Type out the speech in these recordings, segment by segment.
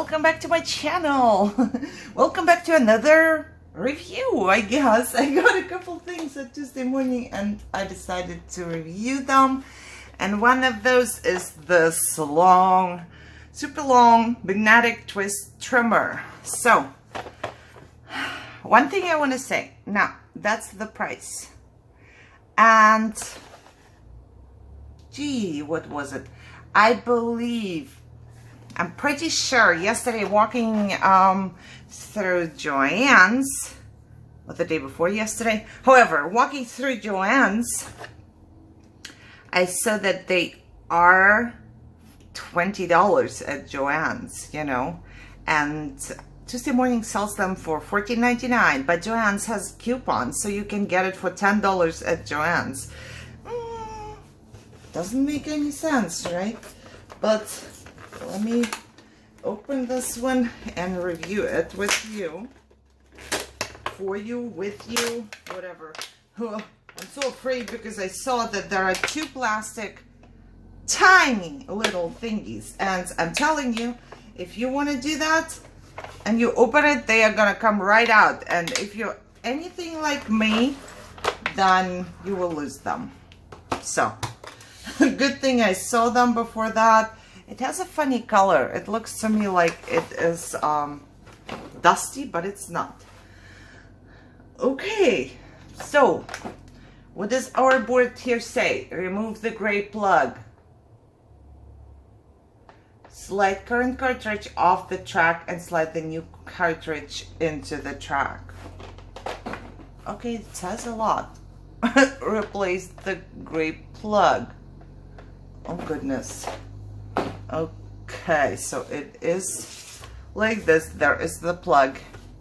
welcome back to my channel. Welcome back to another review, I guess. I got a couple things on Tuesday morning and I decided to review them. And one of those is this long, super long magnetic twist trimmer. So, one thing I want to say, now, that's the price. And, gee, what was it? I believe, I'm pretty sure yesterday walking through Joann's, or the day before yesterday, however, walking through Joann's, I saw that they are $20 at Joann's, you know, and Tuesday Morning sells them for $14.99, but Joann's has coupons, so you can get it for $10 at Joann's. Doesn't make any sense, right? But let me open this one and review it with you, for you, with you, whatever. I'm so afraid because I saw that there are two plastic tiny little thingies, and I'm telling you, if you want to do that and you open it, they are gonna come right out, and if you're anything like me, then you will lose them. So good thing I saw them before that. It has a funny color. It looks to me like it is dusty, but it's not. Okay, so what does our board here say? Remove the gray plug. Slide current cartridge off the track and slide the new cartridge into the track. Okay, it says a lot. Replace the gray plug. Oh goodness. Okay, so it is like this. There is the plug,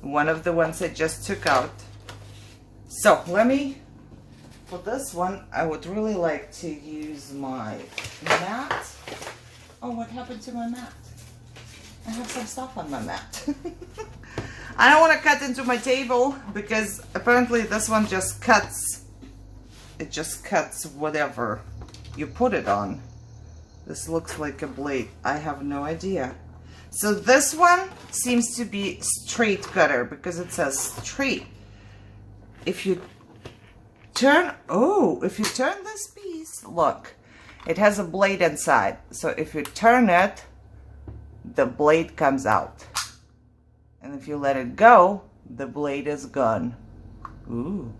one of the ones I just took out. So let me, for this one, I would really like to use my mat. Oh, what happened to my mat? I have some stuff on my mat. I don't want to cut into my table because apparently this one just cuts. It just cuts whatever you put it on. This looks like a blade. I have no idea. So this one seems to be straight cutter because it says straight. If you turn, if you turn this piece, look, it has a blade inside. So if you turn it, the blade comes out. And if you let it go, the blade is gone. Ooh.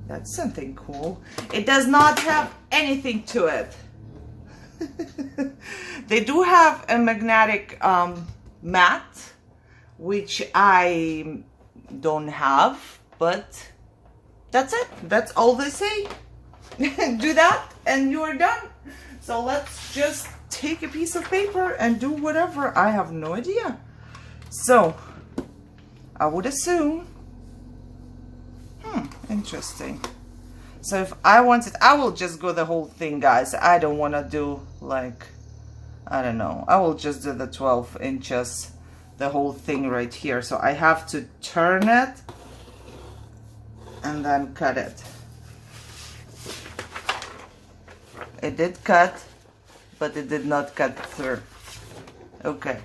That's something cool. It does not have anything to it. They do have a magnetic mat, which I don't have, but that's it. That's all they say. Do that and you're done. So let's just take a piece of paper and do whatever. I have no idea. So I would assume, interesting. So if I wanted, I will just go the whole thing, guys. I don't want to do like, I don't know. I will just do the 12 inches, the whole thing right here. So I have to turn it and then cut it. It did cut, but it did not cut through. Okay.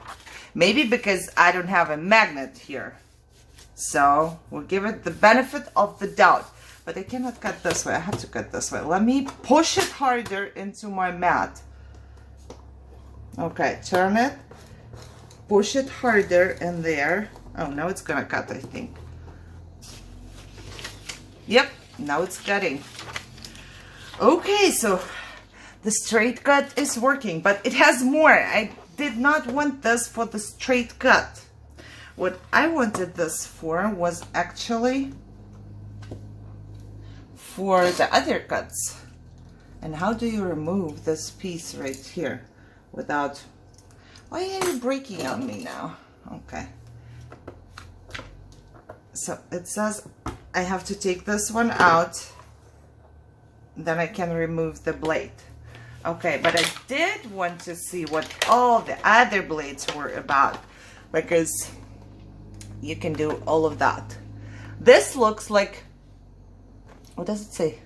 Maybe because I don't have a magnet here. So we'll give it the benefit of the doubt. But I cannot cut this way. I have to cut this way. Let me push it harder into my mat. Okay, turn it. Push it harder in there. Oh, now it's gonna cut, I think. Yep, now it's cutting. Okay, so the straight cut is working, but it has more. I did not want this for the straight cut. What I wanted this for was actually for the other cuts. And how do you remove this piece right here without, why are you breaking on me now? Okay, so it says I have to take this one out, then I can remove the blade. Okay, but I did want to see what all the other blades were about, because you can do all of that. This looks like, what does it say?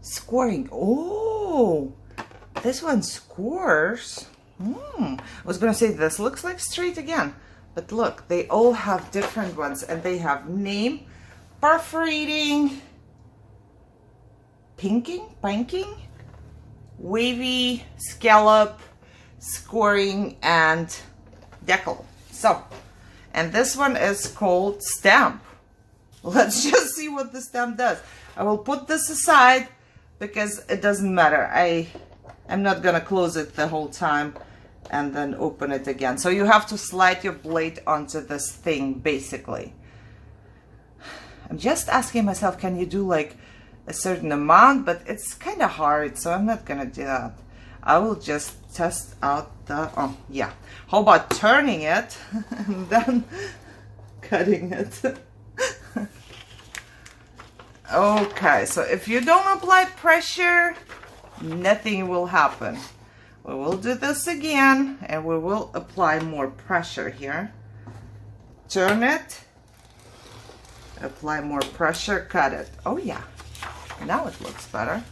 Scoring. Oh, this one scores. I was gonna say this looks like straight again, but look, they all have different ones, and they have name, perforating, pinking, wavy, scallop, scoring, and decal. So, and this one is called stamp. Let's just see what the stamp does. I will put this aside because it doesn't matter. I'm not gonna close it the whole time and then open it again. So you have to slide your blade onto this thing, basically. I'm just asking myself, can you do like a certain amount? But it's kind of hard, so I'm not gonna do that. I will just test out the, oh yeah. How about turning it and then cutting it? Okay, so if you don't apply pressure, nothing will happen. We will do this again, and we will apply more pressure here. Turn it, apply more pressure, cut it. Oh yeah, now it looks better.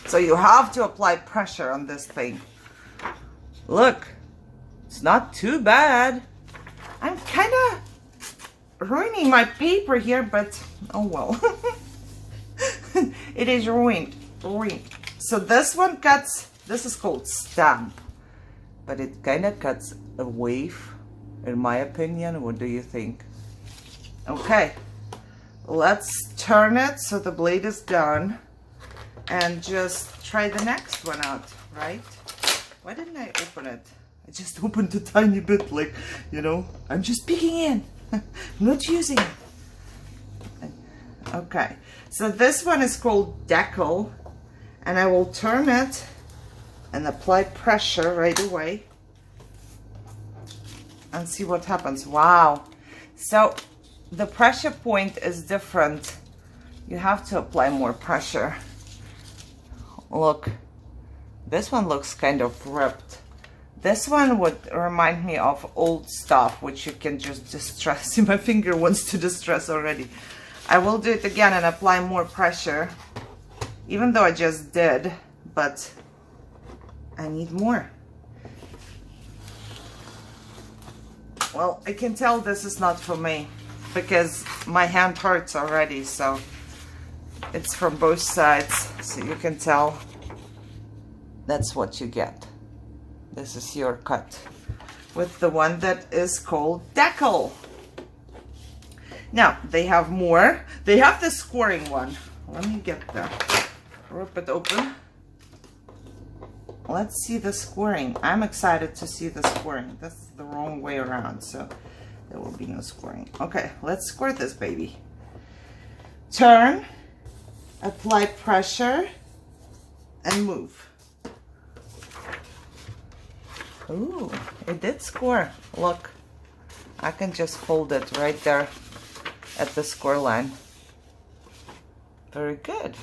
So you have to apply pressure on this thing. Look, it's not too bad. I'm kind of ruining my paper here, but oh well. It is ruined. So this one cuts, this is called stamp, but it kind of cuts a wave, in my opinion. What do you think? Okay, let's turn it so the blade is done, and just try the next one out, right? Why didn't I open it? I just opened a tiny bit, like, you know, I'm just peeking in. I'm not using it. Okay, so this one is called decal, and I will turn it and apply pressure right away and see what happens. Wow, so the pressure point is different. You have to apply more pressure. Look, this one looks kind of ripped. This one would remind me of old stuff, which you can just distress. See, my finger wants to distress already. I will do it again and apply more pressure, even though I just did, but I need more. Well, I can tell this is not for me because my hand hurts already, so it's from both sides, so you can tell that's what you get. This is your cut with the one that is called decal. Now, they have more. They have the scoring one. Let me get there. Rip it open. Let's see the scoring. I'm excited to see the scoring. That's the wrong way around, so there will be no scoring. Okay, let's score this baby. Turn, apply pressure, and move. Ooh, it did score. Look, I can just hold it right there at the score line. Very good.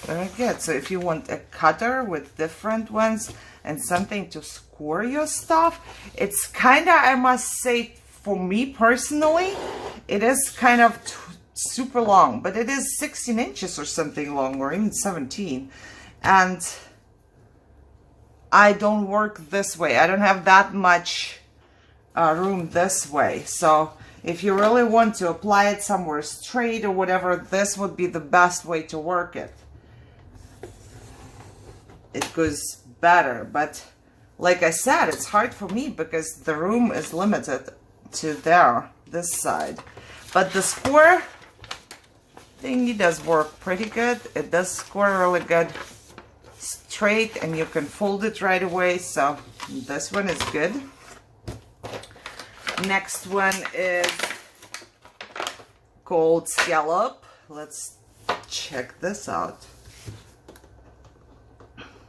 Very good. So if you want a cutter with different ones and something to score your stuff, it's kind of, I must say, for me personally, it is kind of super long, but it is 16 inches or something long, or even 17. And I don't work this way. I don't have that much room this way. So if you really want to apply it somewhere straight or whatever, this would be the best way to work it. It goes better, but like I said, it's hard for me because the room is limited to this side. But the score thingy does work pretty good. It does score really good straight, and you can fold it right away. So this one is good. Next one is called scallop. Let's check this out.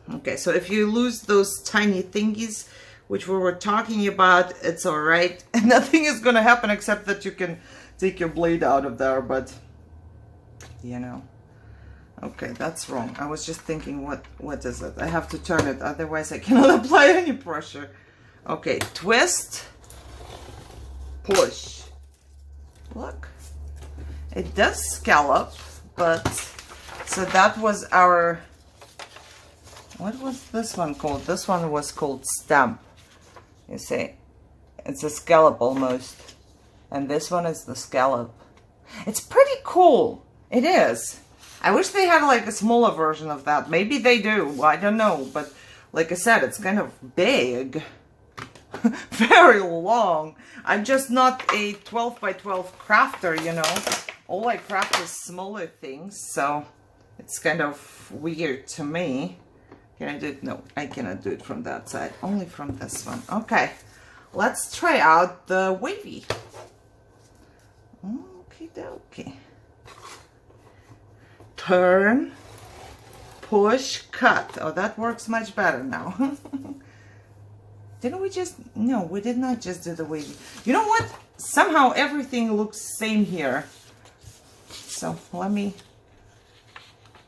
Okay, so if you lose those tiny thingies which we were talking about, it's all right. Nothing is gonna happen except that you can take your blade out of there, but you know. Okay, that's wrong. I was just thinking, what is it? I have to turn it, otherwise I cannot apply any pressure. Okay, twist, push. Look, it does scallop, but so that was our What was this one called? This one was called Stamp. You see, it's a scallop almost. And this one is the scallop. It's pretty cool. It is. I wish they had like a smaller version of that. Maybe they do. I don't know. But like I said, it's kind of big. Very long. I'm just not a 12 by 12 crafter, you know. All I craft is smaller things. So it's kind of weird to me. Can I do it? No, I cannot do it from that side. Only from this one. Okay. Let's try out the wavy. Okie dokie. Turn, push, cut. Oh, that works much better now. Didn't we just... No, we did not just do the wavy. You know what? Somehow everything looks same here. So let me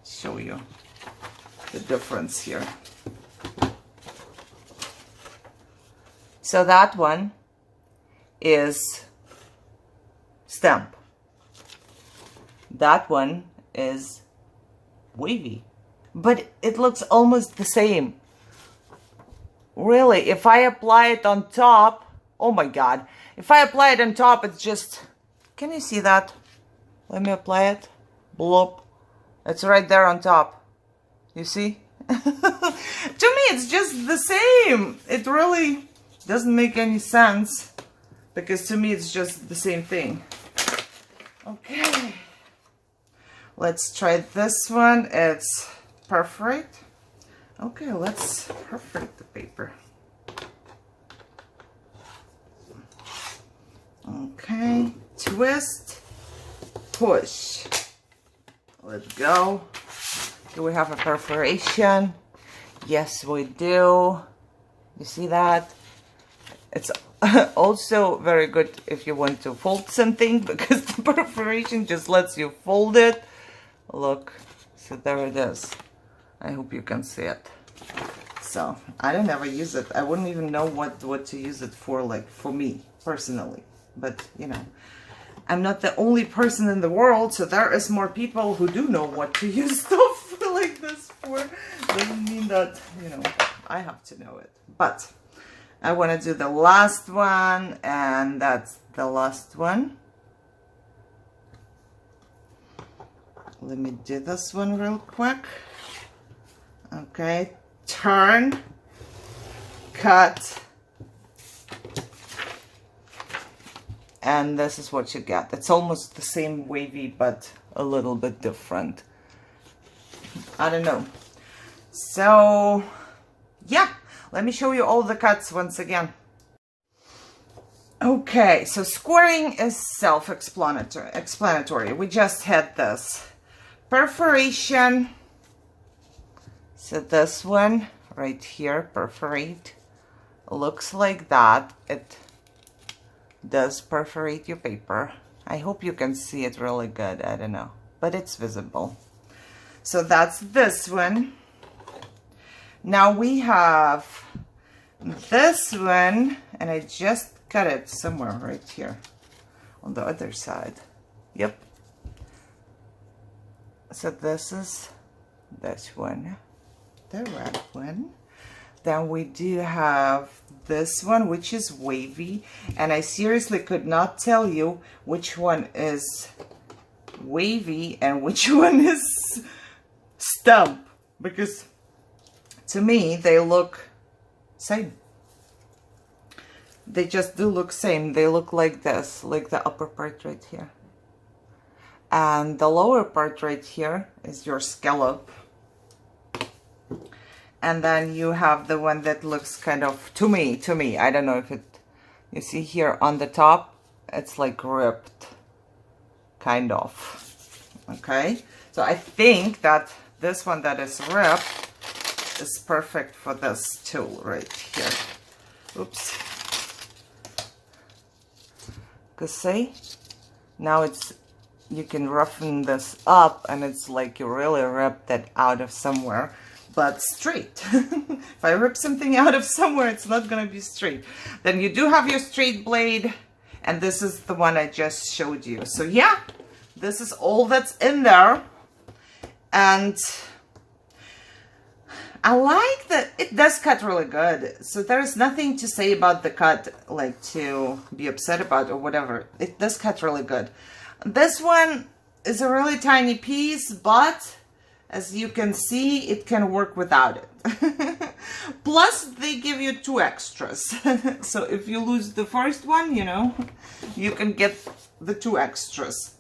show you the difference here. So that one is stamp. That one is wavy. But it looks almost the same. Really, if I apply it on top, oh my god. If I apply it on top, it's just... Can you see that? Let me apply it. Bloop. It's right there on top. You see? To me, it's just the same. It really doesn't make any sense. Because to me, it's just the same thing. Okay. Let's try this one. It's perforate. Okay, let's perforate the paper. Okay, twist, push. Let's go. Do we have a perforation? Yes, we do. You see that? It's also very good if you want to fold something, because the perforation just lets you fold it. Look, so there it is. I hope you can see it. So I don't ever use it. I wouldn't even know what to use it for, like for me personally. But you know, I'm not the only person in the world, so there is more people who do know what to use stuff like this for. Doesn't mean that, you know, I have to know it. But I want to do the last one, and that's the last one. Let me do this one real quick. Okay, turn, cut, and this is what you get. It's almost the same wavy, but a little bit different. I don't know. So, yeah, let me show you all the cuts once again. Okay, so squaring is self-explanatory. We just had this. Perforation. So this one right here, perforate, looks like that. It does perforate your paper. I hope you can see it really good. I don't know, but it's visible. So that's this one. Now we have this one, and I just cut it somewhere right here on the other side. Yep. So this is this one, the red one. Then we do have this one, which is wavy, and I seriously could not tell you which one is wavy and which one is stump, because to me they look same. They just do look same. They look like this, like the upper part right here. And the lower part right here is your scallop. And then you have the one that looks kind of, to me, I don't know if it, you see here on the top, it's like ripped, kind of. Okay, so I think that this one that is ripped is perfect for this tool right here. Oops. Because see, now it's, you can roughen this up and it's like you really ripped it out of somewhere, but straight. If I rip something out of somewhere, it's not going to be straight. Then you do have your straight blade, and this is the one I just showed you. So yeah, this is all that's in there. And I like that it does cut really good. So there's nothing to say about the cut, like to be upset about or whatever. It does cut really good. This one is a really tiny piece, but as you can see, it can work without it. Plus, they give you 2 extras. So if you lose the first one, you know, you can get the 2 extras.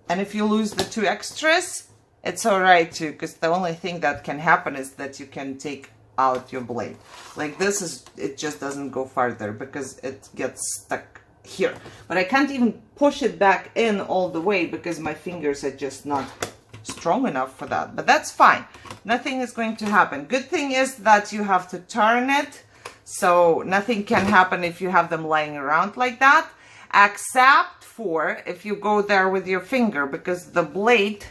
And if you lose the 2 extras, it's all right too, because the only thing that can happen is that you can take out your blade. Like this is, it just doesn't go farther because it gets stuck here. But I can't even push it back in all the way because my fingers are just not strong enough for that. But that's fine. Nothing is going to happen. Good thing is that you have to turn it, so nothing can happen if you have them lying around like that, except for if you go there with your finger, because the blade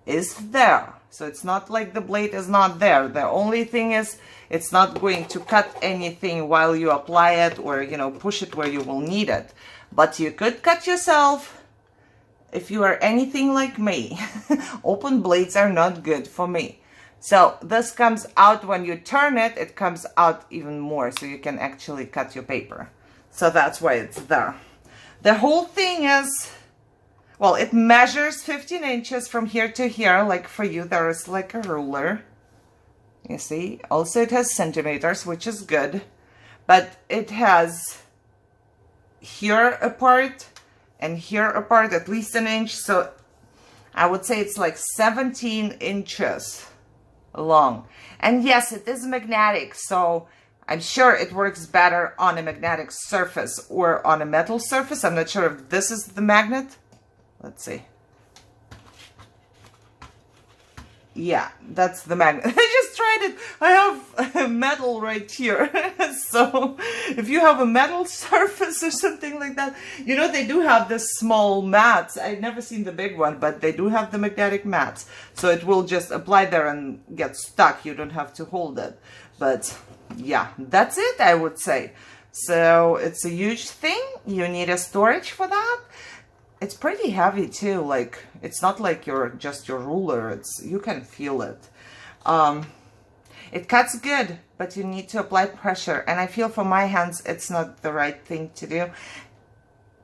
is there. So it's not like the blade is not there. The only thing is it's not going to cut anything while you apply it or, you know, push it where you will need it. But you could cut yourself if you are anything like me. Open blades are not good for me. So this comes out when you turn it, it comes out even more, so you can actually cut your paper. So that's why it's there. The whole thing is, well, it measures 15 inches from here to here. Like for you, there is like a ruler. You see? Also, it has centimeters, which is good. But it has here apart and here apart, at least an inch. So I would say it's like 17 inches long. And yes, it is magnetic. So I'm sure it works better on a magnetic surface or on a metal surface. I'm not sure if this is the magnet. Let's see. Yeah, that's the magnet. I just tried it. I have metal right here. So if you have a metal surface or something like that, you know, they do have this small mats. I've never seen the big one, but they do have the magnetic mats. So it will just apply there and get stuck. You don't have to hold it. But yeah, that's it, I would say. So it's a huge thing. You need a storage for that. It's pretty heavy too. Like, it's not like just your ruler. It's, you can feel it. It cuts good, but you need to apply pressure. And I feel for my hands, it's not the right thing to do.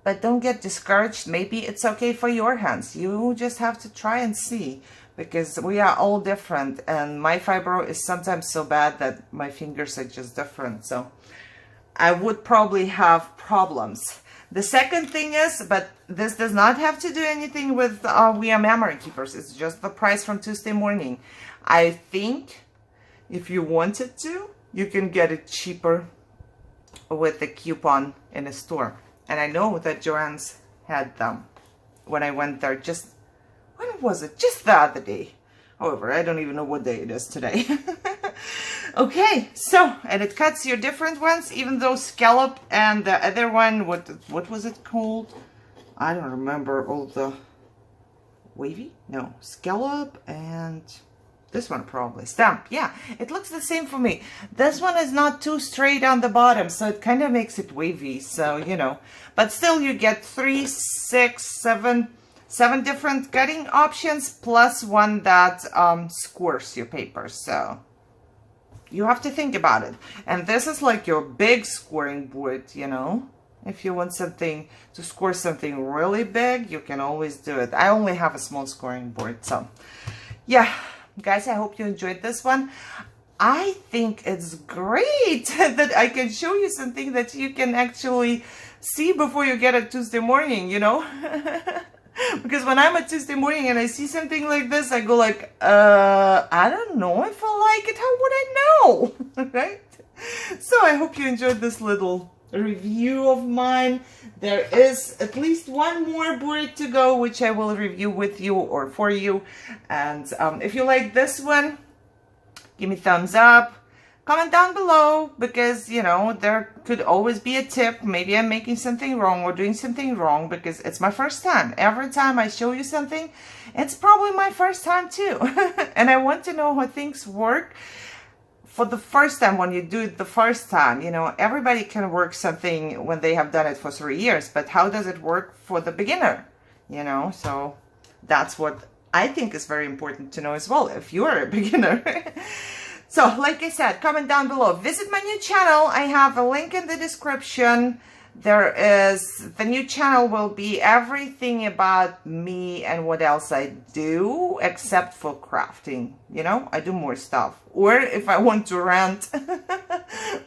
But don't get discouraged. Maybe it's okay for your hands. You just have to try and see, because we are all different. And my fibro is sometimes so bad that my fingers are just different. So I would probably have problems. The second thing is, but this does not have to do anything with We Are Memory Keepers. It's just the price from Tuesday morning. I think if you wanted to, you can get it cheaper with a coupon in a store. And I know that Joann's had them when I went there just, when was it? Just the other day. However, I don't even know what day it is today. Okay, so, and it cuts your different ones, even though scallop and the other one, what was it called? I don't remember all the wavy? No, scallop and this one probably. Stamp, yeah, it looks the same for me. This one is not too straight on the bottom, so it kind of makes it wavy, so, you know. But still, you get 3, 6, 7 different cutting options, plus one that squares your paper, so you have to think about it. And this is like your big scoring board, you know. If you want something to score something really big, you can always do it. I only have a small scoring board, so yeah. Guys, I hope you enjoyed this one. I think it's great that I can show you something that you can actually see before you get it Tuesday morning, you know. Because when I'm at Tuesday morning and I see something like this, I go like, I don't know if I like it. How would I know? Right? So I hope you enjoyed this little review of mine. There is at least one more board to go, which I will review with you or for you. And if you like this one, give me thumbs up. Comment down below, because, you know, there could always be a tip. Maybe I'm making something wrong or doing something wrong, because it's my first time. Every time I show you something, it's probably my first time too. And I want to know how things work for the first time, when you do it the first time. You know, everybody can work something when they have done it for 3 years, but how does it work for the beginner? You know, so that's what I think is very important to know as well if you are a beginner. So, like I said, comment down below. Visit my new channel. I have a link in the description. The new channel will be everything about me and what else I do, except for crafting. You know, I do more stuff. Or if I want to rant, I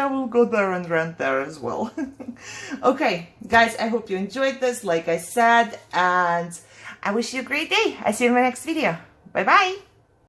will go there and rant there as well. Okay, guys, I hope you enjoyed this, like I said, and I wish you a great day. I see you in my next video. Bye-bye.